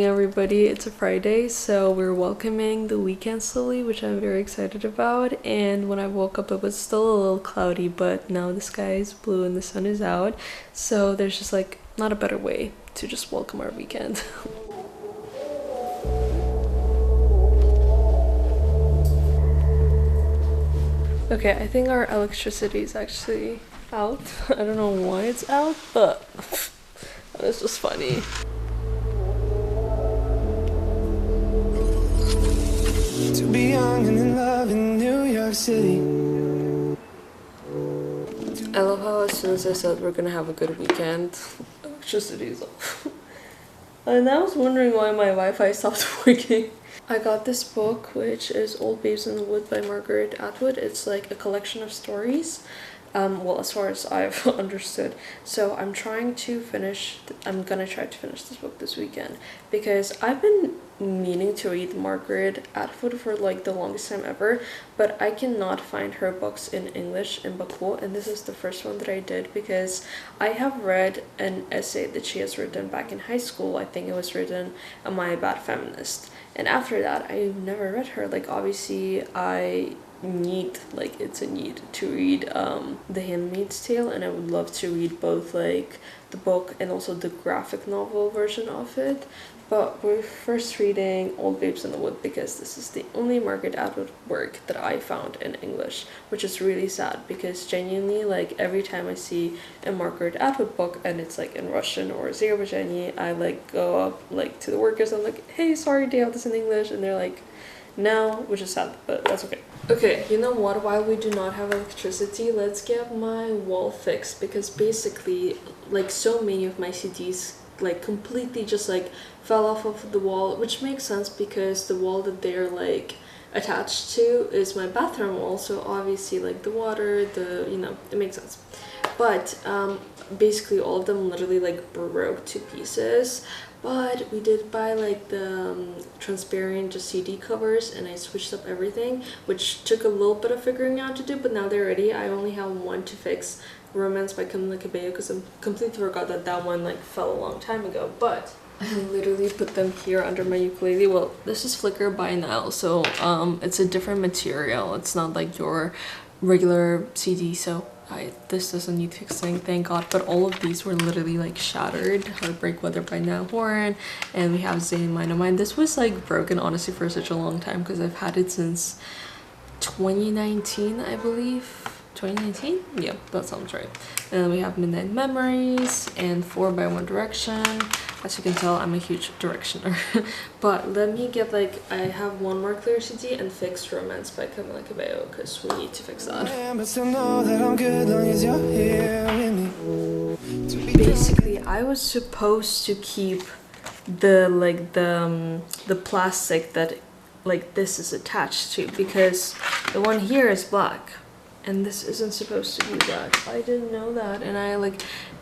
everybody. It's a Friday, so we're welcoming the weekend slowly, which I'm very excited about. And when I woke up, it was still a little cloudy, but now the sky is blue and the sun is out. So there's just like not a better way to just welcome our weekend. Okay, I think our electricity is actually out. I don't know why it's out, but it's just funny. To be young and in love in New York City. I love how as soon as I said we're gonna have a good weekend, electricity's off. And I was wondering why my Wi-Fi stopped working. I got this book, which is Old Babes in the Wood by Margaret Atwood. It's like a collection of stories. Well, as far as I've understood. So I'm gonna try to finish this book this weekend because I've been meaning to read Margaret Atwood for like the longest time ever, but I cannot find her books in English in Baku, and this is the first one that I did because I have read an essay that she has written back in high school. I think it was written Am I a Bad Feminist? And after that, I've never read her. Like, obviously, it's a need to read The Handmaid's Tale, and I would love to read both like the book and also the graphic novel version of it. But we're first reading Old Babes in the Wood because this is the only Margaret Atwood work that I found in English, which is really sad because genuinely, like, every time I see a Margaret Atwood book and it's like in Russian or Azerbaijani, I like go up like to the workers and I'm like, hey, sorry, do you have this in English? And they're like, no, which is sad, but that's okay. Okay, you know what? While we do not have electricity, let's get my wall fixed because basically, like, so many of my CDs like completely just like fell off of the wall, which makes sense because the wall that they're like attached to is my bathroom wall, so obviously like the water, it makes sense. But basically all of them literally like broke to pieces. But we did buy like the transparent just CD covers, and I switched up everything, which took a little bit of figuring out to do, but now they're ready. I only have one to fix, Romance by Camila Cabello, because I completely forgot that one like fell a long time ago. But I literally put them here under my ukulele. Well, this is Flicker by Nile, so it's a different material. It's not like your regular CD, so this doesn't need fixing, thank God. But all of these were literally like shattered. Heartbreak Weather by Now Horn, and we have Zayn Mine of Mine. This was like broken honestly for such a long time because I've had it since 2019, I believe. 2019? Yeah, that sounds right. And then we have Midnight Memories and 4 by One Direction. As you can tell, I'm a huge Directioner. But let me get like, I have one more clear CD and fix Romance by Camila Cabello because we need to fix that. Basically, I was supposed to keep the plastic that like this is attached to because the one here is black. And this isn't supposed to be black. I didn't know that, and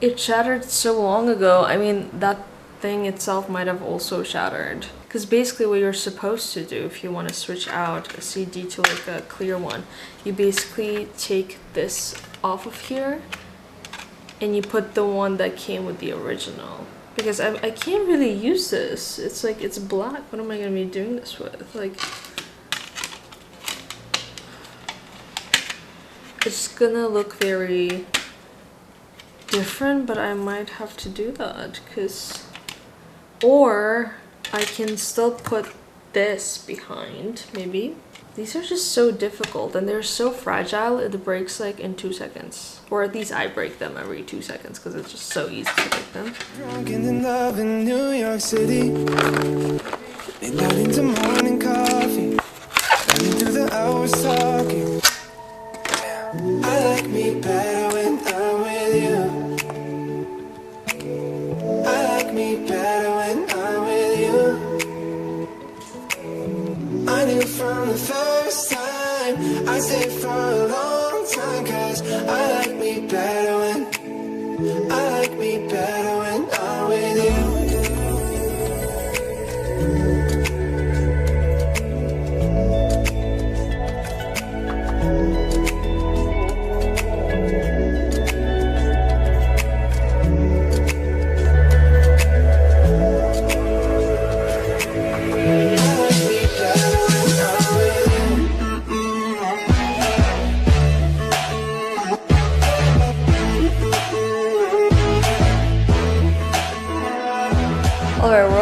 it shattered so long ago. I mean, that thing itself might have also shattered. Because basically what you're supposed to do if you want to switch out a CD to like a clear one, you basically take this off of here and you put the one that came with the original. Because I can't really use this. It's like, it's black. What am I going to be doing this with? Like, it's gonna look very different, but I might have to do that or I can still put this behind, maybe. These are just so difficult and they're so fragile, it breaks like in 2 seconds. Or at least I break them every 2 seconds because it's just so easy to break them. Drunk and in love in New York City. Midnight into morning coffee. Running through the hours talking. I like me better when I'm with you. I like me better when I'm with you. I knew from the first time I stayed for a long time, 'cause I like me better when I'm with you.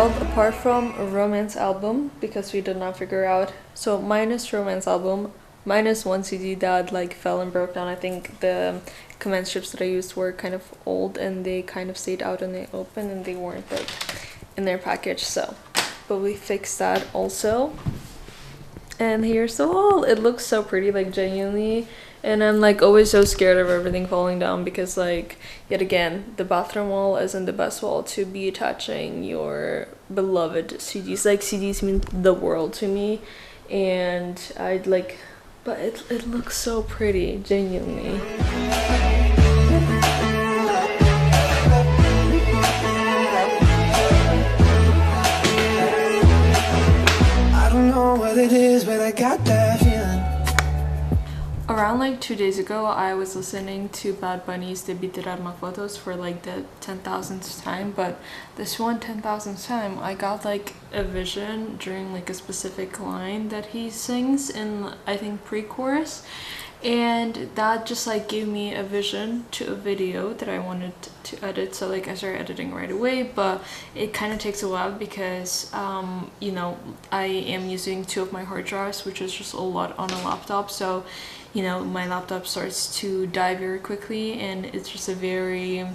world apart from a romance album, because we did not figure out. So minus romance album, minus one CD that like fell and broke down. I think the command strips that I used were kind of old and they kind of stayed out in the open and they weren't like in their package. So, but we fixed that also. And here's the wall. It looks so pretty, like genuinely. And I'm like always so scared of everything falling down because like yet again the bathroom wall isn't the best wall to be attaching your beloved CDs. Like CDs mean the world to me, and I'd like, but it looks so pretty, genuinely. I don't know what it is, but I got that feeling. Around like 2 days ago, I was listening to Bad Bunny's Debí Tirar Más Fotos for like the 10,000th time, but this one 10,000th time, I got like a vision during like a specific line that he sings in, I think, pre-chorus, and that just like gave me a vision to a video that I wanted to edit. So like I started editing right away, but it kind of takes a while because you know, I am using 2 of my hard drives, which is just a lot on a laptop. So you know, my laptop starts to die very quickly and it's just a very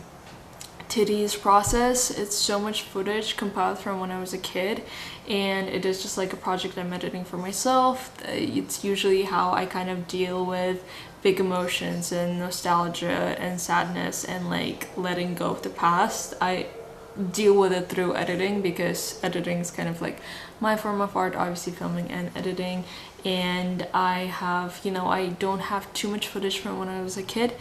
tedious process. It's so much footage compiled from when I was a kid, and it is just like a project I'm editing for myself. It's usually how I kind of deal with big emotions and nostalgia and sadness and like letting go of the past. I deal with it through editing because editing is kind of like my form of art, obviously filming and editing. And I have, you know, I don't have too much footage from when I was a kid,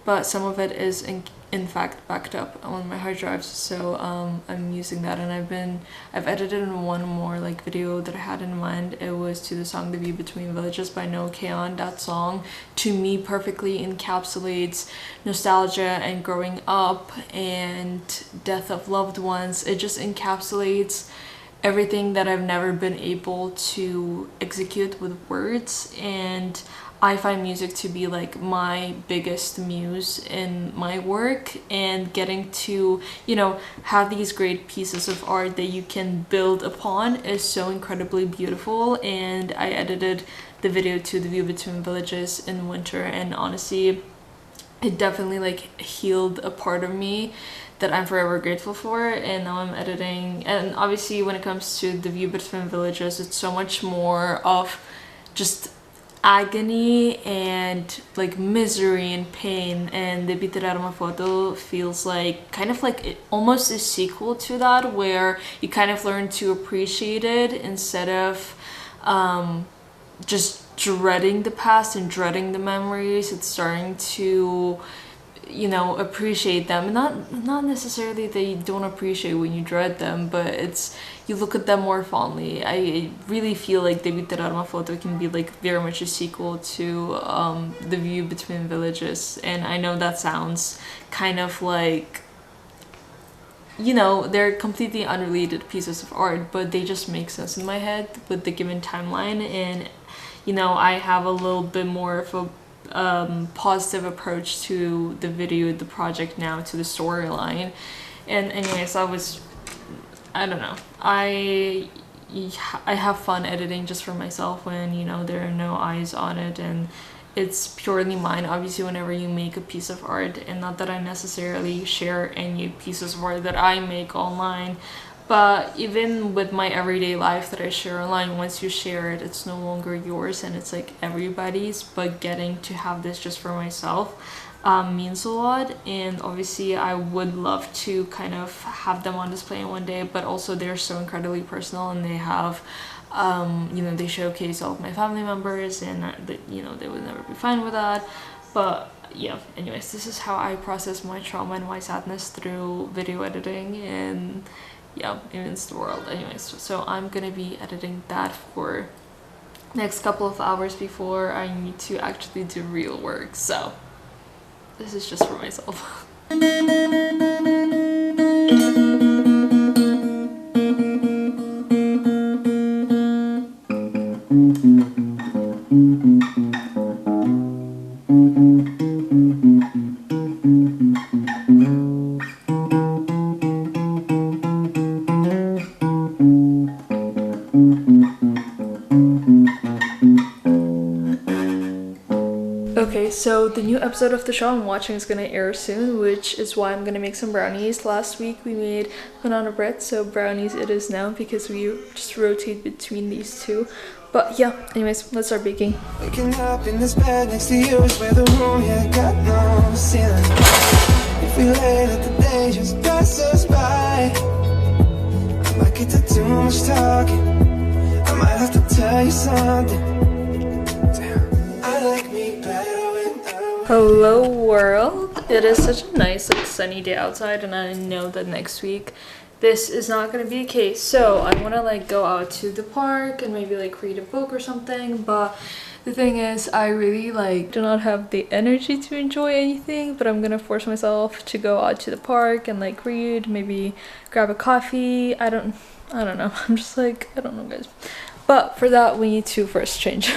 but some of it is in fact backed up on my hard drives, so I'm using that. And I've edited in one more like video that I had in mind. It was to the song The View Between Villages by No Keon. That song to me perfectly encapsulates nostalgia and growing up and death of loved ones. It just encapsulates everything that I've never been able to execute with words, and I find music to be like my biggest muse in my work, and getting to, you know, have these great pieces of art that you can build upon is so incredibly beautiful. And I edited the video to The View Between Villages in winter, and honestly it definitely like healed a part of me that I'm forever grateful for. And now I'm editing, and obviously when it comes to The View Between Villages, it's so much more of just agony and like misery and pain, and Debí Tirar Más Foto feels like kind of like almost a sequel to that, where you kind of learn to appreciate it instead of just dreading the past and dreading the memories. It's starting to, you know, appreciate them. Not necessarily that you don't appreciate when you dread them, but it's, you look at them more fondly. I really feel like Debí Tirar Más Foto can be like very much a sequel to The View Between Villages. And I know that sounds kind of like, you know, they're completely unrelated pieces of art, but they just make sense in my head with the given timeline. And you know, I have a little bit more of a positive approach to the video, the project now, to the storyline. And anyways, I don't know, I have fun editing just for myself when, you know, there are no eyes on it and it's purely mine. Obviously whenever you make a piece of art, and not that I necessarily share any pieces of art that I make online, but even with my everyday life that I share online, once you share it, it's no longer yours and it's like everybody's. But getting to have this just for myself means a lot. And obviously I would love to kind of have them on display one day, but also they're so incredibly personal, and they have you know, they showcase all of my family members, and you know, they would never be fine with that. But yeah, anyways, this is how I process my trauma and my sadness through video editing. And yeah, it means the world. Anyways, so I'm gonna be editing that for next couple of hours before I need to actually do real work. So this is just for myself. Okay, so the new episode of the show I'm watching is gonna air soon, which is why I'm gonna make some brownies. Last week we made banana bread, so brownies it is now because we just rotate between these two. But yeah, anyways, let's start baking. Waking up in this bed next to you is where the room, yeah, got no ceiling. If we lay let the day just pass us by, I might get to too much talking. I might have to tell you something. Damn, I like me better when I'm... Hello world! It is such a nice like sunny day outside, and I know that next week this is not gonna be a case. So I want to like go out to the park and maybe like read a book or something, but the thing is I really like do not have the energy to enjoy anything, but I'm gonna force myself to go out to the park and like read, maybe grab a coffee. I don't know. I'm just like, I don't know guys, but for that we need to first change.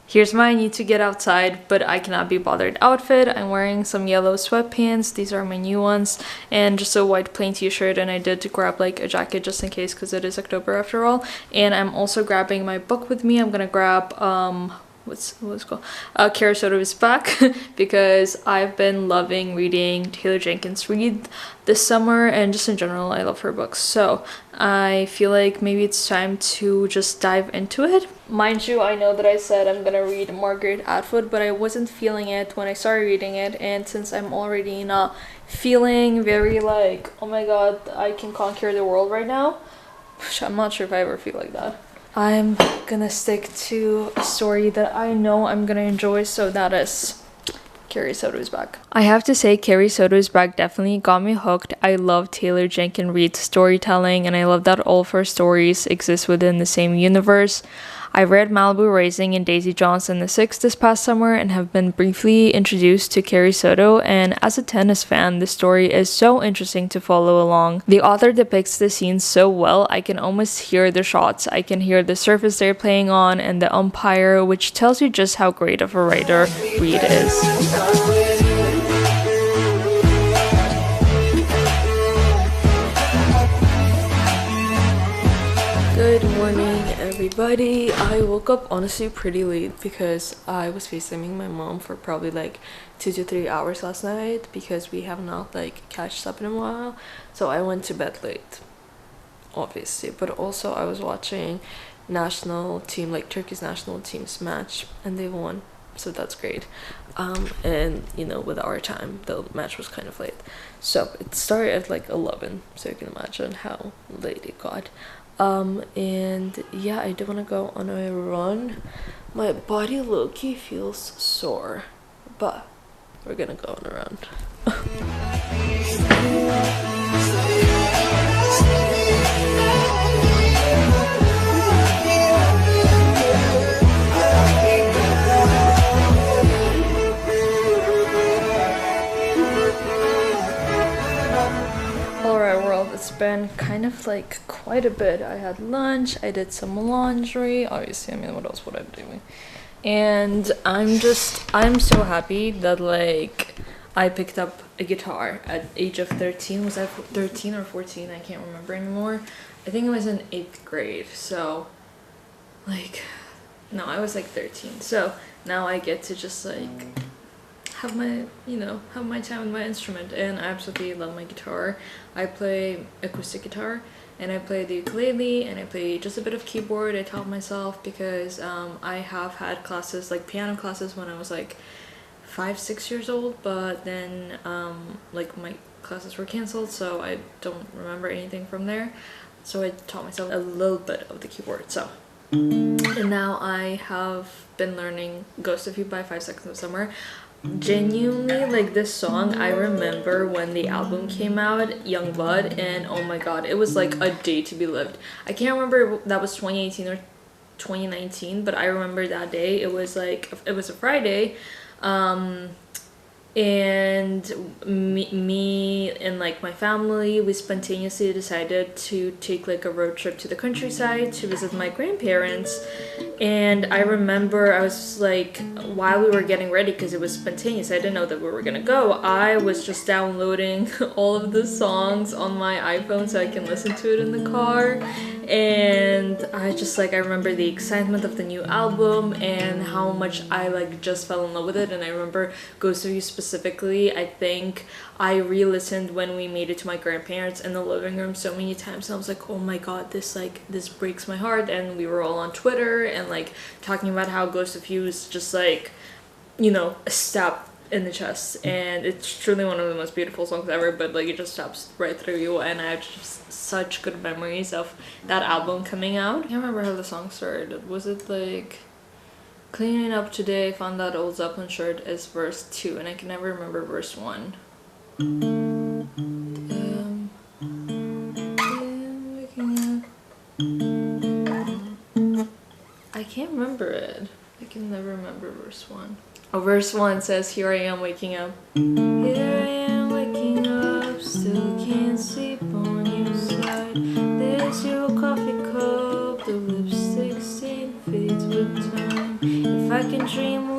Here's my need to get outside but I cannot be bothered outfit. I'm wearing some yellow sweatpants, these are my new ones, and just a white plain t-shirt, and I did grab like a jacket just in case because it is October after all. And I'm also grabbing my book with me. I'm gonna grab what's it called? Carrie Soto's Back because I've been loving reading Taylor Jenkins Reid this summer, and just in general I love her books, so I feel like maybe it's time to just dive into it. Mind you, I know that I said I'm gonna read Margaret Atwood, but I wasn't feeling it when I started reading it, and since I'm already not feeling very like, oh my god, I can conquer the world right now, which I'm not sure if I ever feel like that, I'm gonna stick to a story that I know I'm gonna enjoy, so that is Carrie Soto's Back. I have to say Carrie Soto's Back definitely got me hooked. I love Taylor Jenkins Reid's storytelling, and I love that all of her stories exist within the same universe. I read Malibu Rising and Daisy Johnson the Sixth this past summer and have been briefly introduced to Carrie Soto, and as a tennis fan, the story is so interesting to follow along. The author depicts the scenes so well, I can almost hear the shots, I can hear the surface they're playing on and the umpire, which tells you just how great of a writer Reid is. Good morning everybody. I woke up honestly pretty late because I was FaceTiming my mom for probably like 2 to 3 hours last night because we have not like catched up in a while, so I went to bed late obviously, but also I was watching national team, like Turkey's national team's match, and they won, so that's great. And you know, with our time the match was kind of late, so it started at like 11, so you can imagine how late it got. And yeah, I do want to go on a run. My body low-key feels sore, but we're gonna go on a run. It's been kind of like quite a bit. I had lunch, I did some laundry, obviously, I mean, what else would I be doing? And I'm so happy that like I picked up a guitar at age of 13. Was I 13 or 14? I can't remember anymore. I think it was in 8th grade, so like, no, I was like 13, so now I get to just like have my, you know, have my time with my instrument, and I absolutely love my guitar. I play acoustic guitar, and I play the ukulele, and I play just a bit of keyboard. I taught myself because I have had classes, like piano classes, when I was like 5-6 years old, but then like my classes were cancelled, so I don't remember anything from there, so I taught myself a little bit of the keyboard. So, and now I have been learning Ghost of You by 5 Seconds of Summer. Genuinely, like, this song, I remember when the album came out, Young Blood, and oh my god, it was like a day to be lived. I can't remember if that was 2018 or 2019, but I remember that day. It was like, it was a Friday, and me and like my family, we spontaneously decided to take like a road trip to the countryside to visit my grandparents, And I remember I was like, while we were getting ready, because it was spontaneous, I didn't know that we were gonna go, I was just downloading all of the songs on my iPhone so I can listen to it in the car. And I remember the excitement of the new album and how much I like just fell in love with it. And I remember Ghost of You specifically, I think I re-listened when we made it to my grandparents in the living room so many times, and I was like, oh my god, this breaks my heart. And we were all on Twitter and like talking about how Ghost of You is just like, you know, a stab in the chest, and it's truly one of the most beautiful songs ever, but like it just stabs right through you. And I have just such good memories of that album coming out. I can't remember how the song started. Was it like cleaning up today, found that old Zeppelin shirt is verse 2, and I can never remember verse 1. I can't remember it. I can never remember verse 1. Oh, verse 1 says, here I am waking up. Here I am waking up, still can't sleep on your side. There's your coffee cup, the lipstick stain fades with time. If I can dream